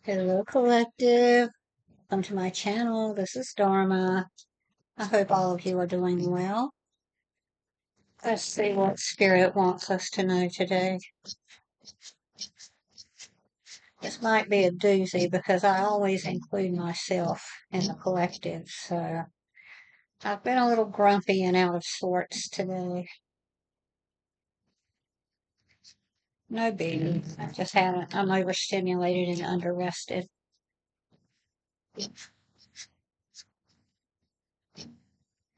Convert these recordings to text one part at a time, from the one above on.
Hello, collective. Welcome to my channel. This is Dharma. I hope all of you are doing well. Let's see what Spirit wants us to know today. This might be a doozy because I always include myself in the collective, so I've been a little grumpy and out of sorts today. No biggie. I just haven't. I'm overstimulated and underrested.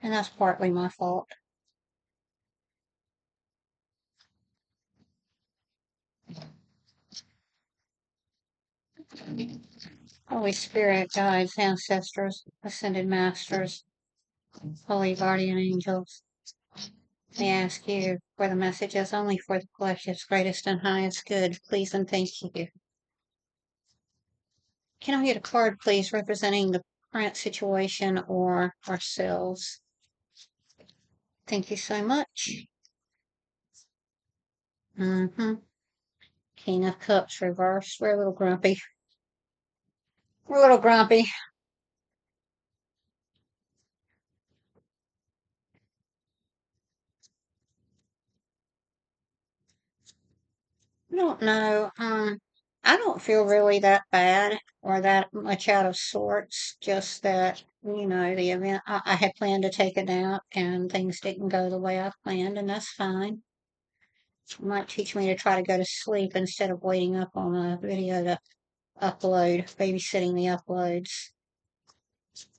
And that's partly my fault. Holy Spirit, guides, ancestors, ascended masters, holy guardian angels, I ask you for the messages only for the collective's greatest and highest good. Please and thank you. Can I get a card, please, representing the current situation or ourselves? Thank you so much. King of Cups reversed. We're a little grumpy. We're a little grumpy. I don't know. I don't feel really that bad or that much out of sorts. Just that, the event, I had planned to take a nap and things didn't go the way I planned, and that's fine. It might teach me to try to go to sleep instead of waiting up on a video to upload, babysitting the uploads.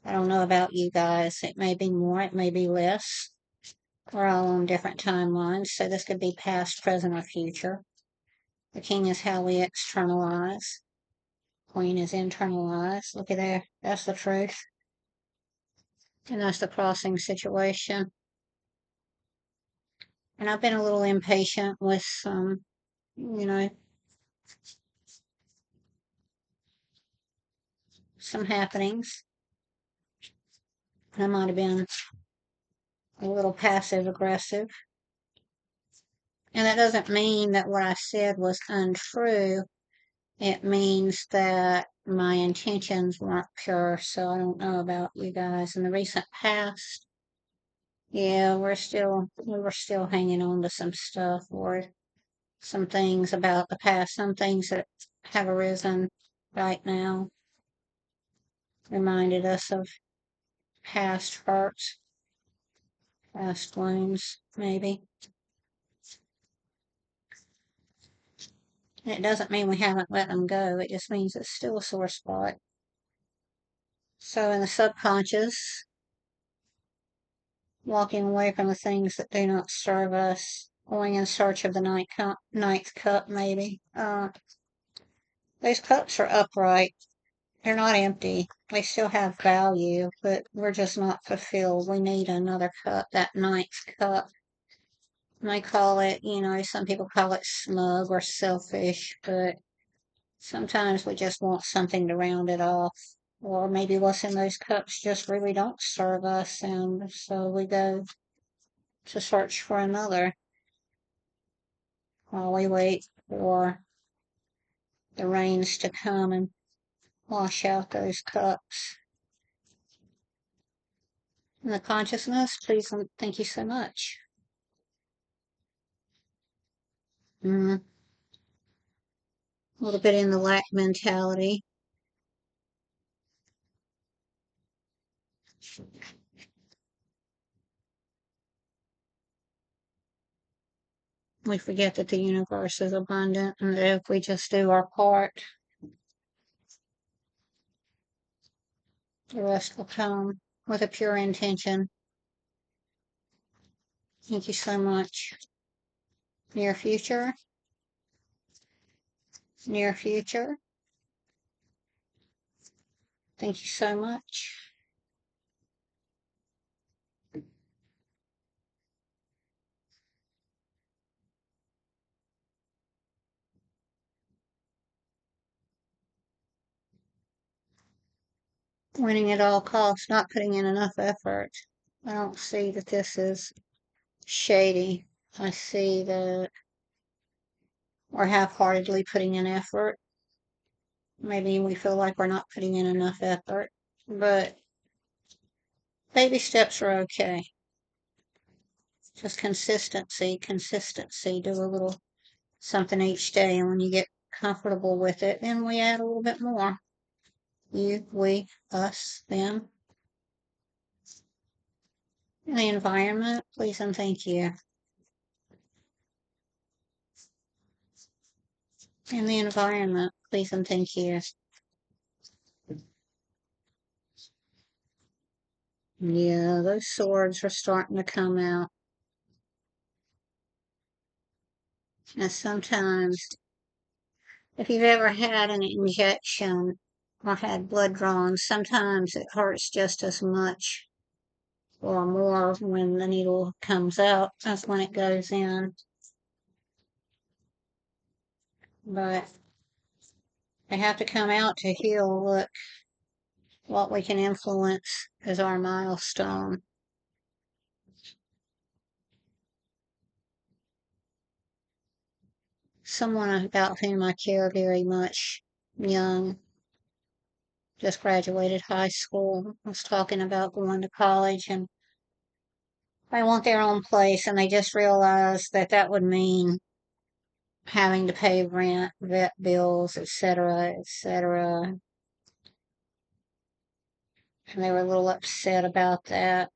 I don't know about you guys. It may be more, it may be less. We're all on different timelines, so this could be past, present, or future. The king is how we externalize. Queen is internalized. Look at there. That's the truth. And that's the crossing situation. And I've been a little impatient with some, some happenings. I might have been a little passive aggressive. And that doesn't mean that what I said was untrue. It means that my intentions weren't pure. So I don't know about you guys. In the recent past, yeah, we were still hanging on to some stuff or some things about the past, some things that have arisen right now, reminded us of past hurts, past wounds, maybe. And it doesn't mean we haven't let them go. It just means it's still a sore spot. So in the subconscious, walking away from the things that do not serve us, going in search of the ninth cup, maybe. Those cups are upright. They're not empty. They still have value, but we're just not fulfilled. We need another cup, that ninth cup. And I call it, some people call it smug or selfish, but sometimes we just want something to round it off. Or maybe what's in those cups just really don't serve us, and so we go to search for another while we wait for the rains to come and wash out those cups. And the consciousness, please and thank you so much. A little bit in the lack mentality. We forget that the universe is abundant and that if we just do our part, the rest will come with a pure intention. Thank you so much. Near future. Near future. Thank you so much. Winning at all costs, not putting in enough effort. I don't see that this is shady. I see that we're half-heartedly putting in effort. Maybe we feel like we're not putting in enough effort, but baby steps are okay. Just consistency, consistency. Do a little something each day, and when you get comfortable with it, then we add a little bit more. You, we, us, them. And the environment, please and thank you. And the environment, please and thank you. Yeah, those swords are starting to come out. And sometimes, if you've ever had an injection or had blood drawn, sometimes it hurts just as much or more when the needle comes out as when it goes in. But they have to come out to heal. Look, what we can influence is our milestone. Someone about whom I care very much, young, just graduated high school, was talking about going to college, and they want their own place, and they just realized that that would mean having to pay rent, vet bills, etc., etc. And they were a little upset about that,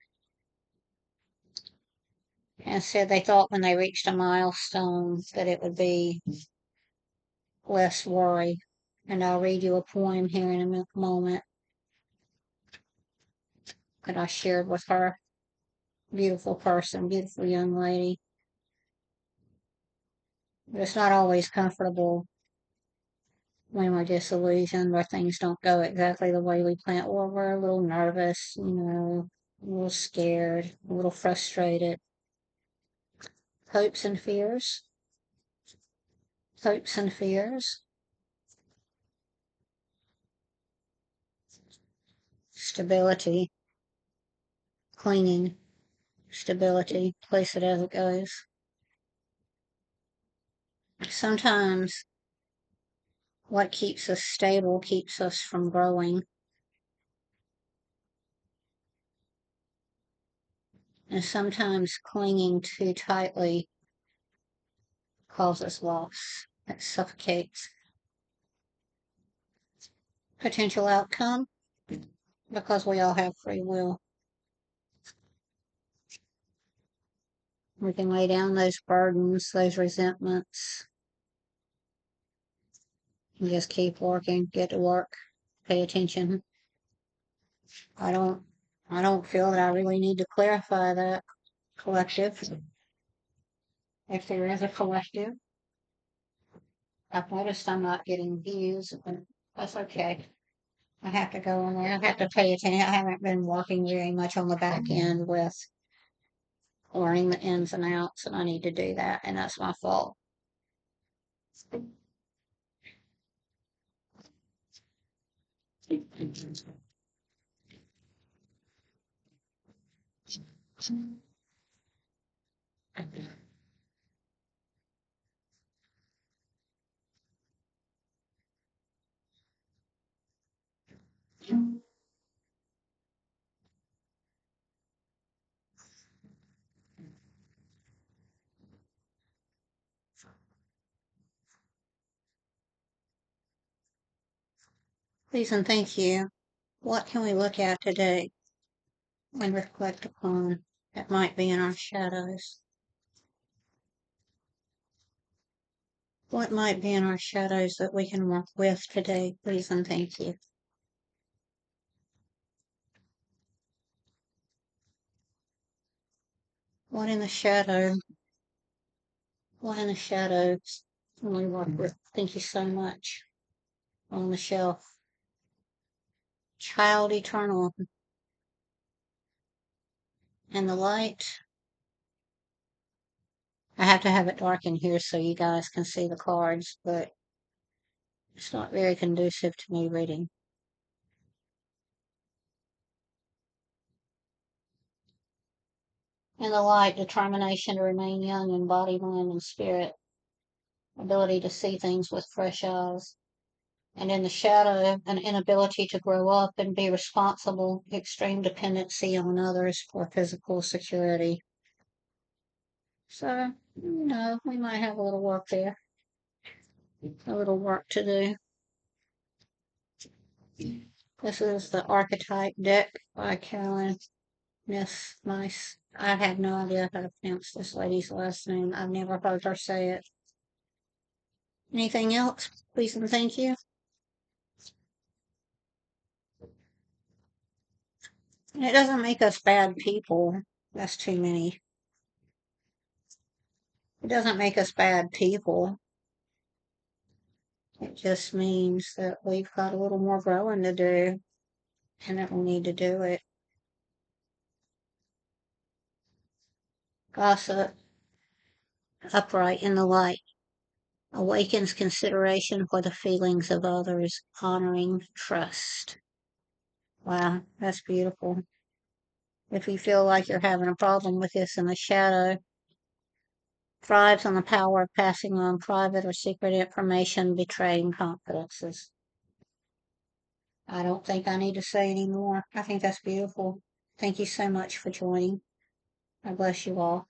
and said they thought when they reached a milestone that it would be less worry. And I'll read you a poem here in a moment that I shared with her. Beautiful person, beautiful young lady. But it's not always comfortable when we're disillusioned or things don't go exactly the way we planned, or we're a little nervous, a little scared, a little frustrated. Hopes and fears, hopes and fears, stability, clinging, stability, place it as it goes. Sometimes what keeps us stable keeps us from growing. And sometimes clinging too tightly causes loss. It suffocates. Potential outcome, because we all have free will. We can lay down those burdens, those resentments, and just keep working, get to work, pay attention. I don't I don't feel that I really need to clarify that collective. If there is a collective, I've noticed I'm not getting views, but that's okay. I have to go in there. I have to pay attention. I haven't been working very much on the back end with learning the ins and outs, and I need to do that, and that's my fault. Please and thank you. What can we look at today and reflect upon that might be in our shadows? What might be in our shadows that we can work with today? Please and thank you. What in the shadow? What in the shadows can we work with? Thank you so much. On the shelf. Child eternal. And the light. I have to have it dark in here so you guys can see the cards, but it's not very conducive to me reading. And the light, determination to remain young in body, mind, and spirit. Ability to see things with fresh eyes. And in the shadow, an inability to grow up and be responsible, extreme dependency on others for physical security. So, we might have a little work there, a little work to do. This is the archetype deck by Carolyn Mice. I have no idea how to pronounce this lady's last name. I've never heard her say it. Anything else? Please and thank you. It doesn't make us bad people. That's too many. It doesn't make us bad people. It just means that we've got a little more growing to do and that we need to do it. Gossip, upright in the light, awakens consideration for the feelings of others, honoring trust. Wow, that's beautiful. If you feel like you're having a problem with this in the shadow, thrives on the power of passing on private or secret information, betraying confidences. I don't think I need to say any more. I think that's beautiful. Thank you so much for joining. I bless you all.